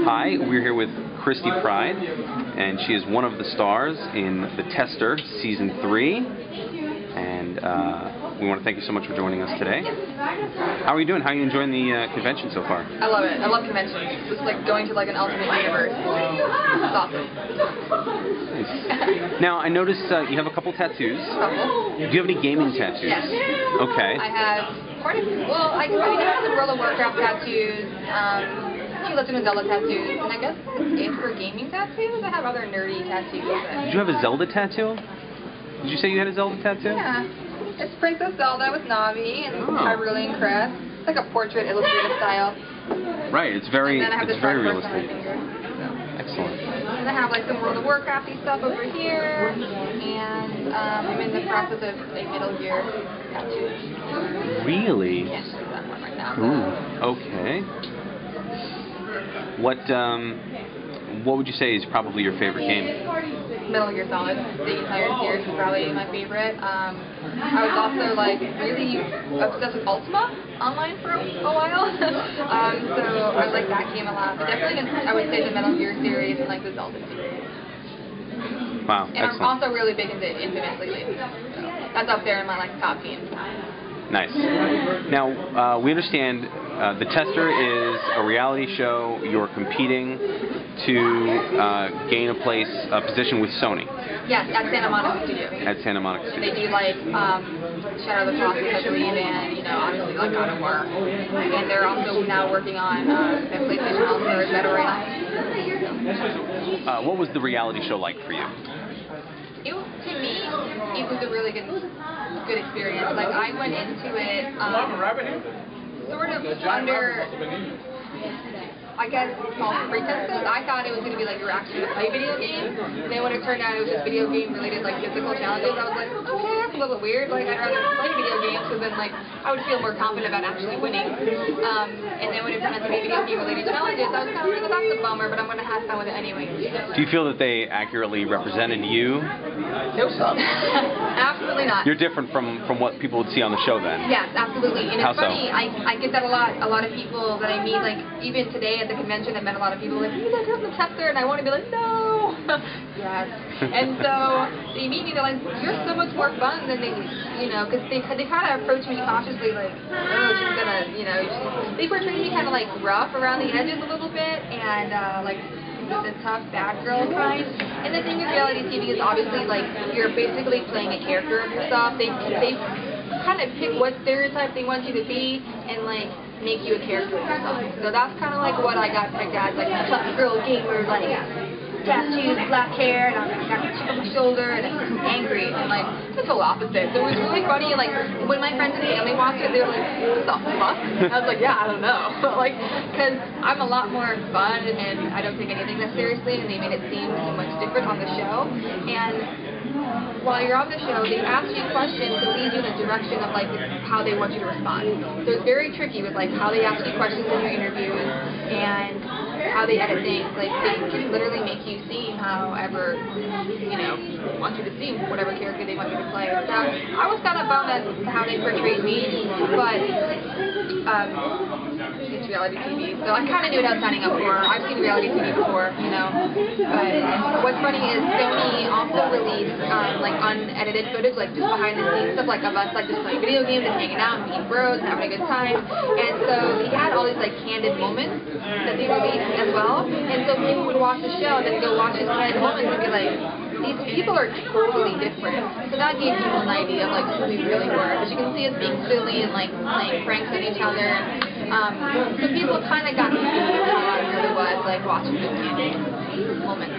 Hi, we're here with Krysti Pryde, and she is one of the stars in The Tester Season 3. And we want to thank you so much for joining us today. How are you doing? How are you enjoying the convention so far? I love it. I love conventions. It's like going to like an alternate universe. It's awesome. Nice. Now, I noticed you have a couple tattoos. Couple. Do you have any gaming tattoos? Yes. Okay. I have quite a few. Well, I have some World of Warcraft tattoos. Two Legend of Zelda tattoos, and I guess it stands for gaming tattoos. I have other nerdy tattoos. Did you have a Zelda tattoo? Did you say you had a Zelda tattoo? Yeah. It's Princess Zelda with Navi and Hyrulean crest. It's like a portrait illustrated style. Right, it's very realistic. Excellent. And I have like some World of Warcrafty stuff over here, and I'm in the process of a Metal Gear tattoo. Really? Can't show that one right now. Ooh, okay. What would you say is probably your favorite game? Metal Gear Solid. The entire series is probably my favorite. I was also like really obsessed with Ultima Online for a while. So I like that game a lot. But definitely I would say the Metal Gear series and like the Zelda series. Wow, and excellent. I'm also really big into Infamous lately. So that's up there in my like top games. Nice. Now, we understand The Tester is a reality show. You're competing to gain a position with Sony. Yes, at Santa Monica Studio. At Santa Monica Studio. They do like Shadow of the Colossus, I believe, and obviously like God of War. And they're also now working on the PlayStation All-Stars Battle Royale. What was the reality show like for you? To me, it was a really good experience. Like I went into it sort of under, I guess, false pretenses. I thought it was going to be like you're actually going to play video games. And then when it turned out it was just video game related like physical challenges, I was like, okay, that's a little weird. Like I'd rather play video games because then like I would feel more confident about actually winning. And then when it turned out to be video game related challenges, I was kind of like, well, that's a bummer, but I'm going to have fun with it anyway. Do you feel that they accurately represented you? Nope. Absolutely not. You're different from what people would see on the show then? Yes, absolutely. And it's funny, so? I get that a lot. A lot of people that I meet, like even today at the convention, I met a lot of people like, you guys have The Tester, and I want to be like, no. Yes. And so they meet me, they're like, you're so much more fun than they, because they kind of approach me cautiously, like, oh, she's gonna, they portray me kind of like rough around the edges a little bit, and like the tough bad girl kind. And the thing with reality TV is obviously like you're basically playing a character of yourself. They kind of pick what stereotype they want you to be and like make you a character of yourself. So that's kind of like what I got picked as, like a tough girl gamer, like tattoos, black hair, and I got a chip on my shoulder, and I'm angry, and like the total opposite. So it was really funny. Like when my friends and family watched it, they were like, "What the fuck?" I was like, "Yeah, I don't know," like because I'm a lot more fun and I don't take anything that seriously, and they made it seem so much different on the show. And while you're on the show, they ask you questions to lead you in the direction of like how they want you to respond. So it's very tricky with like how they ask you questions in your interviews and how they edit things. Like they can literally make you see however want you to see, whatever character they want you to play. So I was kind of bummed at how they portrayed me, but it's reality TV, so I kind of knew what I was signing up for. I've seen reality TV before, But what's funny is Sony also released like unedited footage, like just behind the scenes stuff, like of us like just playing video games and hanging out and being bros and having a good time. And so they had all these like candid moments that they released as well. And so people would watch the show and then go watch these candid moments and be like, these people are totally different. So that gave people an idea of like who we really were. But you can see us being silly and like playing pranks on each other. So people kind of got to see how I really was, like watching those candid moments.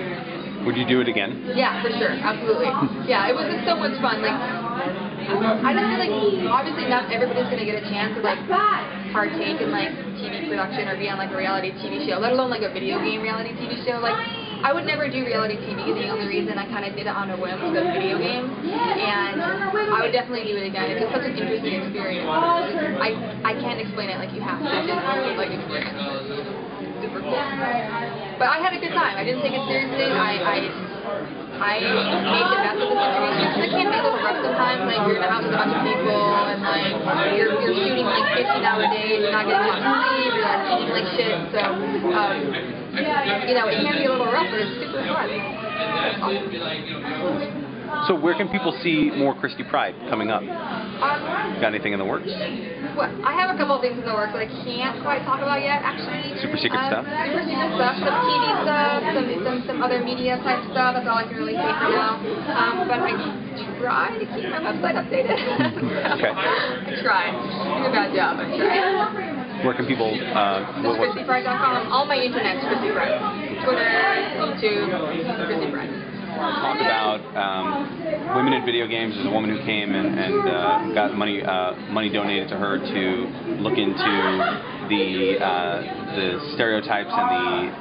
Would you do it again? Yeah, for sure, absolutely. Yeah, it was just so much fun. Like, I just feel like obviously not everybody's gonna get a chance to like partake in like TV production or be on like a reality TV show, let alone like a video game reality TV show. Like, I would never do reality TV. The only reason I kind of did it on a whim was because video games, and I would definitely do it again. It's just such an interesting experience. I can't explain it. Like you have to just like experience it. Super cool. But I had a good time. I didn't take it seriously. I I make the best of the situation. It can be a little rough sometimes, like you're in a house with a bunch of people, and like you're shooting like 15-hour days, you're not getting much sleep, you're like eating like shit, so you know, it can be a little rough, but it's super fun. Awesome. So where can people see more Krysti Pryde coming up? Got anything in the works? Well, I have a couple of things in the works that I can't quite talk about yet, actually. Super secret stuff? Super secret stuff, some TV stuff, some other media type stuff. That's all I can really say for now. But I try to keep my website updated. Okay. I try. I do a bad job, but I try. Where can people... KrystiPryde.com. All my internet's Krysti Pryde. Twitter, YouTube, Krysti Pryde. Talk about women in video games. There's a woman who came and got money donated to her to look into the stereotypes and the...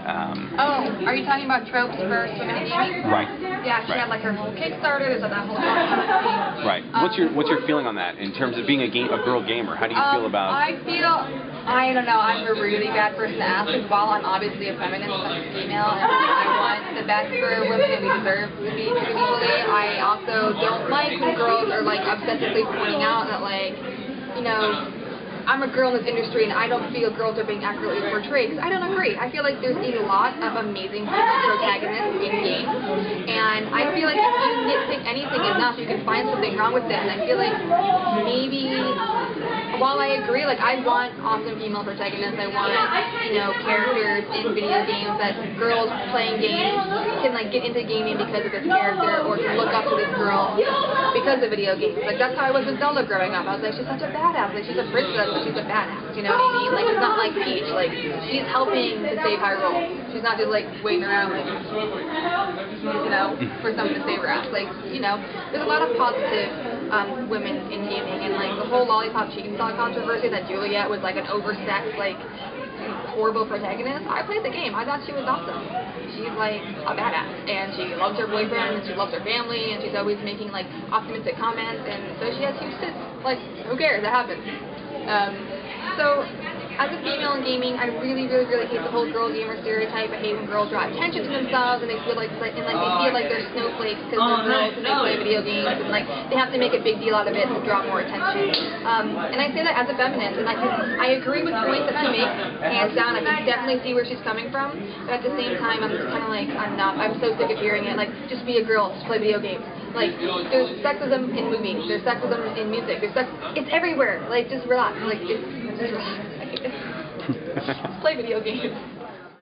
Oh, are you talking about tropes for women in gaming? Right. Yeah, she had like her whole Kickstarter. There's like that whole thing. Right. What's your feeling on that in terms of being a girl gamer? How do you feel about... I don't know, I'm a really bad person to ask, because while I'm obviously a feminist, I'm a female, and I want the best for women and we deserve to be treated equally, I also don't like when girls are like obsessively pointing out that like, you know, I'm a girl in this industry and I don't feel girls are being accurately portrayed, because I don't agree. I feel like there's a lot of amazing female protagonists in games, and I feel like if you nitpick anything enough, you can find something wrong with it, and I feel like maybe... While I agree, like, I want awesome female protagonists, I want, you know, characters in video games that girls playing games can, like, get into gaming because of this character, or can look up to this girl because of video games. Like, that's how I was with Zelda growing up. I was like, she's such a badass. Like, she's a princess, but she's a badass. You know what I mean? Like, she's not like Peach. Like, she's helping to save Hyrule. She's not just, like, waiting around, like, you know, for someone to save her ass. Like, you know, there's a lot of positive women in gaming, and, like, the whole Lollipop Chicken Song controversy that Juliet was like an oversexed, like horrible protagonist. I played the game. I thought she was awesome. She's like a badass, and she loves her boyfriend, and she loves her family, and she's always making like optimistic comments, and so she has huge tits. Like, who cares? It happens. So as a female in gaming, I really, really, really hate the whole girl gamer stereotype. I hate when girls draw attention to themselves, and they feel like they feel like they're snowflakes because they're girls and they play video games, and like they have to make a big deal out of it to draw more attention. And I say that as a feminist, and I agree with points that she makes, hands down. I can definitely see where she's coming from, but at the same time, I'm just kind of like, I'm so sick of hearing it. Like, just be a girl, just play video games. Like, there's sexism in movies, there's sexism in music, it's everywhere. Like, just relax. Like, just relax. Play video games.